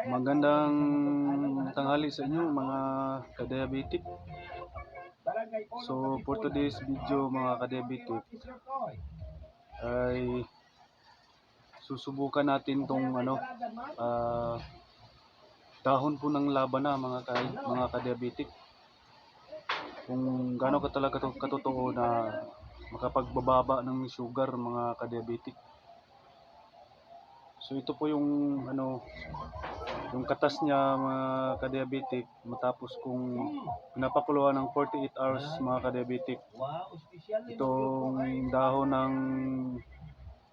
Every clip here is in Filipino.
Magandang tanghali sa inyo mga ka-diabetic. So for today's video mga ka-diabetic ay susubukan natin tong dahon po ng labana mga ka-diabetic. Kung gaano ka talaga katotoo na makapagbababa ng sugar mga ka-diabetic. So ito po yung yung katas niya mga ka-diabetic matapos kung pinapakuluan ng 48 hours mga ka-diabetic. Itong dahon ng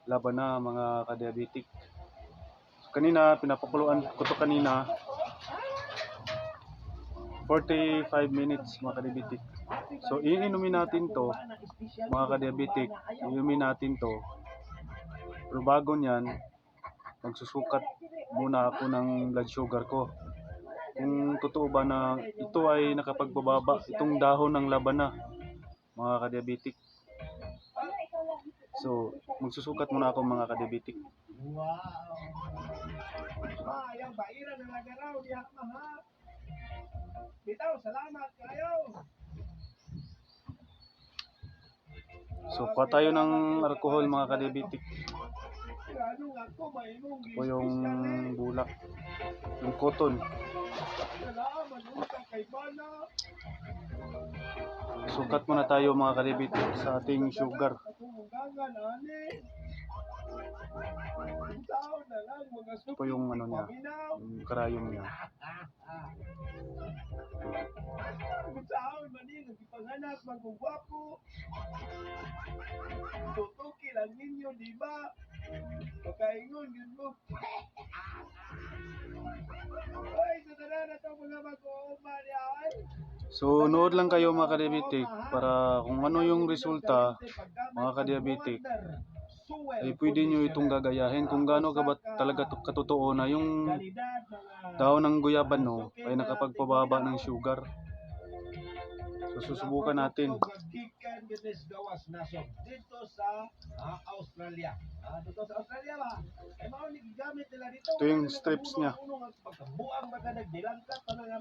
labana mga ka-diabetic. So, kanina pinapakuluan ko to kanina 45 minutes mga ka-diabetic. So iinumin natin to mga ka-diabetic, iinumin natin to. Pero bago niyan, magsusukat muna ako ng blood sugar ko. Kung totoo ba na ito ay nakapagbababa itong dahon ng labana mga ka-diabetic. So magsusukat muna ako mga ka-diabetic. Yang baira ng lagaraw diha maha. Bitaw, salamat kayo. So kuha tayo ng alcohol mga ka-diabetic. Ito po yung bulak, yung cotton. Sukat muna tayo mga ka-diabetic sa ating sugar. Ito po yung niya, yung karayom niya. Panganak magugwapo. Tutuki lang ninyo, di ba? Pagkaingon yun mo. Ay, sadala na ito mga mag-uuma niyan. So nood lang kayo mga ka-diabetic para kung ano yung resulta mga ka-diabetic ay pwede nyo itong gagayahin kung gaano ka ba talaga katotoo na yung dahon ng guyaban ay nakapagpababa ng sugar. So susubukan natin. Dito sa Australia. Dito sa Australia ba? Ito yung strips niya.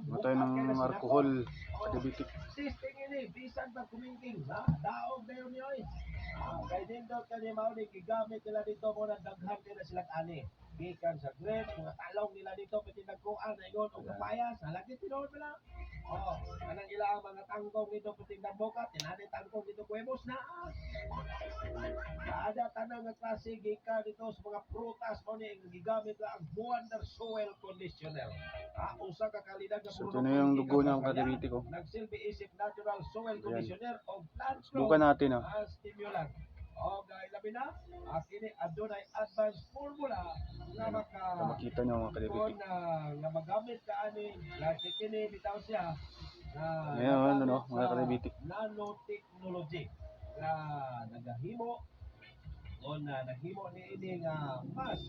Matay ng alcohol, ka-diabetic. Sisting ini, bisan pa kumingking. Daog na yun yun. Kaya dindot ka ni Mauni, gigamit nila dito muna daghan nila silang ani. Gikan sa grapes, mga talong nila dito, pati nagkuan, ayun, o kapayas, halagi tinood na. Kanang ilang mga tangkong dito, pati nagboka, tinali tangkong dito, kuwebos na. Ada tanang nga klase, gikan dito sa mga prutas mo ni, gigamit na ang Wonder Soil Conditioner. Usa ka kalidad na so ito na yung dugo niya mga ka-diabetic. Nagsilbi isip natural soil conditioner o plant subukan natin stimulant. O labi na, kini adunay advanced formula nga makita nyo mga ka-diabetic. nga magamit ka ani lagi kini bitaw siya ngayon mga ka-diabetic, nanotechnology nga nagahimo o naghimo ni ini nga mas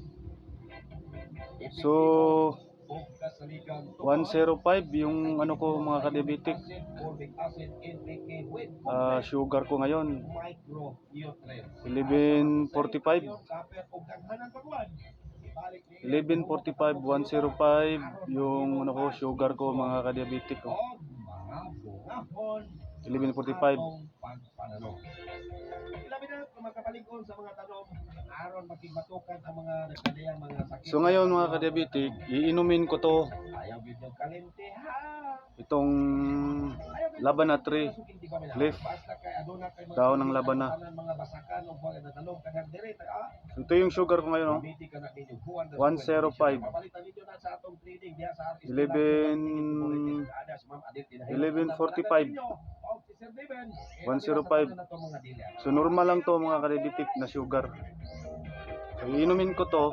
so 105 yung ko mga ka-diabetic, sugar ko ngayon 1145 105 yung ko sugar ko mga ka-diabetic 1145. Makapalig-on sa mga tanong aron makigbatukan ang mga nagkadayang mga sakit. So ngayon mga ka-diabetic, iinumin ko to itong labana tree leaf, dahon ng labana. So ito yung sugar ko ngayon 105 1145 105. So normal lang to mga ka-diabetic na sugar. So iinumin ko to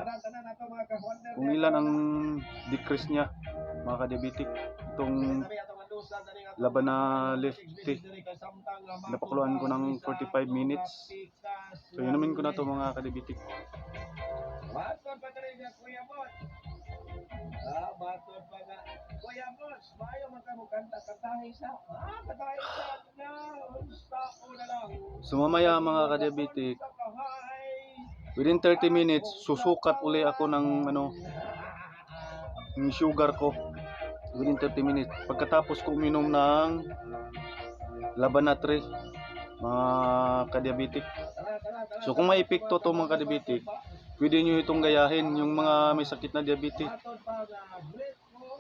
kung ilan ang decrease niya mga ka-diabetic. Itong labana leaf tea, napakuluan ko ng 45 minutes. So inumin ko na to mga ka-diabetic. Batod pa nga. Kuya Boss, maayo man ka mo kanta katahi sa. Katahi sa na. Unsa na lang. So mamaya mga ka-diabetic, within 30 minutes susukat uli ako ng yung sugar ko within 30 minutes. Pagkatapos ko uminom ng Labanatre, mga ka-diabetic. So kung may epekto to mga ka-diabetic, pwede nyo itong gayahin yung mga may sakit na diabetes,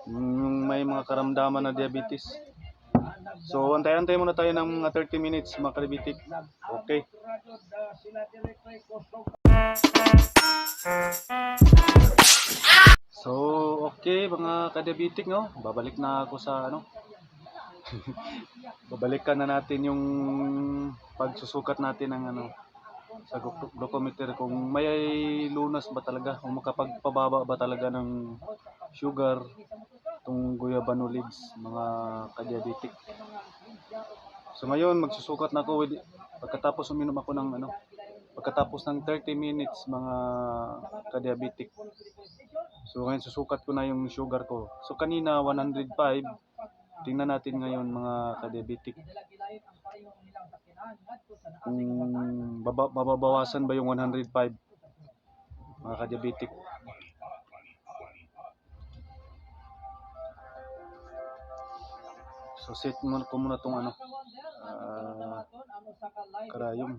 yung may mga karamdaman na diabetes. So antay-antay muna tayo ng mga 30 minutes mga ka-diabetic. Okay. So okay mga ka-diabetic, no? Babalik na ako sa ano. Babalikan na natin yung pagsusukat natin ng ano sa glucometer kung may lunas ba talaga, kung makapagpababa ba talaga ng sugar itong guayabano leaves mga ka-diabetic. So ngayon magsusukat na ako pagkatapos uminom ako ng ano, pagkatapos ng 30 minutes mga ka-diabetic. So ngayon susukat ko na yung sugar ko. So kanina 105. Tingnan natin ngayon mga ka-diabetic kung mababawasan ba yung 105 mga ka-diabetic. So set ko muna itong ano karayom.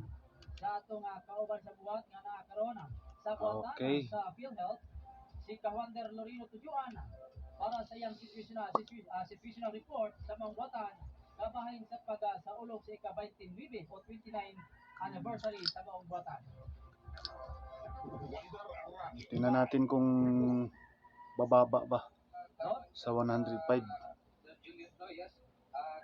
Okay. Si Kawander Lorino tujuan para sa iyang situational report sa mga buwatan kabahin sa sa ulog sa ika-29 o 29 anniversary sa mga buwatan. Tingnan natin kung bababa ba sa 105. Julius no, yes.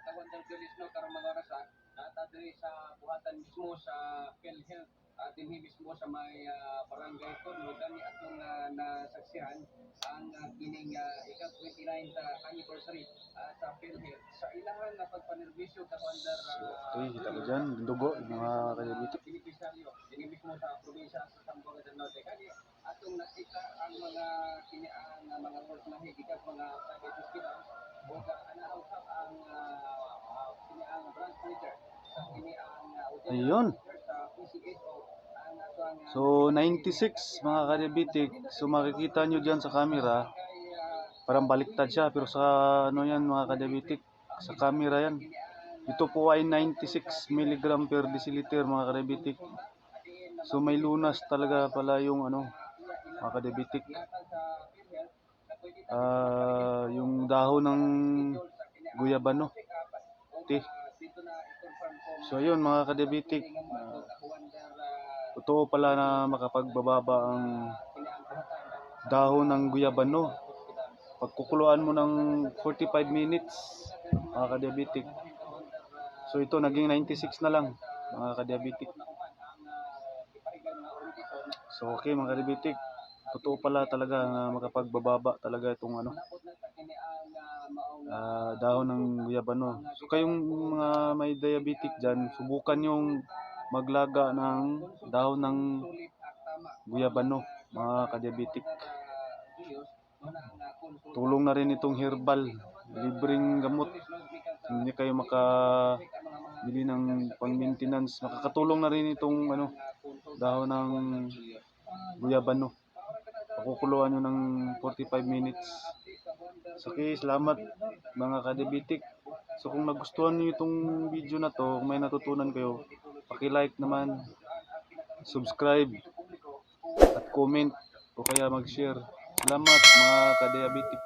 Kawander Julius no karong mga oras natadiri sa buhatan mismo sa PhilHealth dinhi mismo sa may barangay ko gani atong nasaksihan ang kining ika-29 anniversary sa PhilHealth sa ilahang pagpanerbisyo Kawander Okay, kita mo dyan, yung dugo, yung mga ka-diabetic. beneficiaryo dinhi mismo sa probinsya sa Zamboanga del Norte kani atong nakita ang mga kiniang mga personahe gikan mga private hospital o anausap ang kiniang branch manager sa kiniang Ayun. sa PCSO ang atong So 96 mga ka-diabetic. So makikita nyo dyan sa camera, parang baliktad siya, pero sa ano yan mga ka-diabetic, sa camera yan. Ito po ay 96 mg per deciliter mga ka-diabetic. So may lunas talaga pala yung ano mga ka-diabetic. Yung dahon ng guyabano. Okay. So ayun mga ka-diabetic, totoo pala na makapagbababa ang dahon ng guyabano. Pagkukuluan mo ng 45 minutes mga ka-diabetic. So ito naging 96 na lang mga ka-diabetic. So okay mga ka-diabetic, totoo pala talaga na makapagbababa talaga itong ano dahon ng guyabano. So kayong mga may diabetic dyan, subukan yung maglaga ng dahon ng guyabano mga ka-diabetic. Tulong na rin itong herbal, libreng gamot. Hindi kayo makabili ng pang-maintenance. Makakatulong na rin itong ano dahon ng guyabano. Pakukuluan nyo ng 45 minutes. So, okay, salamat mga ka-diabetic. So kung nagustuhan niyo itong video na to, kung may natutunan kayo, paki-like naman, subscribe, at comment o kaya mag-share. Salamat mga ka-diabetic.